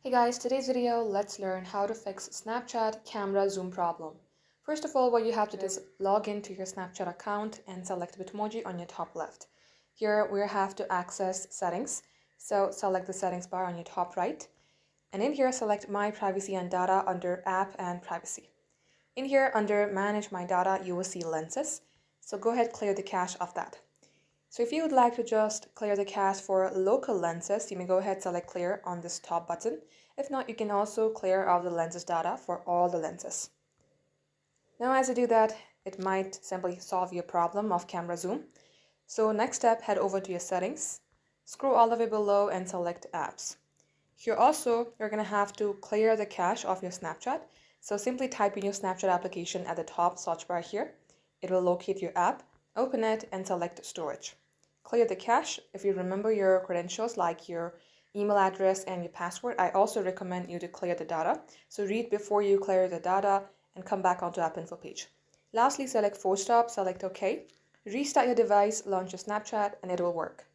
Hey guys, today's video, let's learn how to fix Snapchat camera zoom problem. First of all, what you have to do is log into your Snapchat account and select Bitmoji on your top left. Here we have to access settings, so select the settings bar on your top right. And in here, select My Privacy and Data under App and Privacy. In here, under Manage My Data, you will see lenses. So go ahead, clear the cache of that. So if you would like to just clear the cache for local lenses, you may go ahead select clear on this top button. If not, you can also clear all the lenses data for all the lenses. Now as you do that, it might simply solve your problem of camera zoom. So next step, head over to your settings, scroll all the way below and select apps. Here also, you're going to have to clear the cache of your Snapchat. So simply type in your Snapchat application at the top search bar here. It will locate your app, open it and select storage. Clear the cache. If you remember your credentials like your email address and your password, I also recommend you to clear the data. So read before you clear the data and come back onto App Info page. Lastly, select Force Stop, select OK. Restart your device, launch your Snapchat and it will work.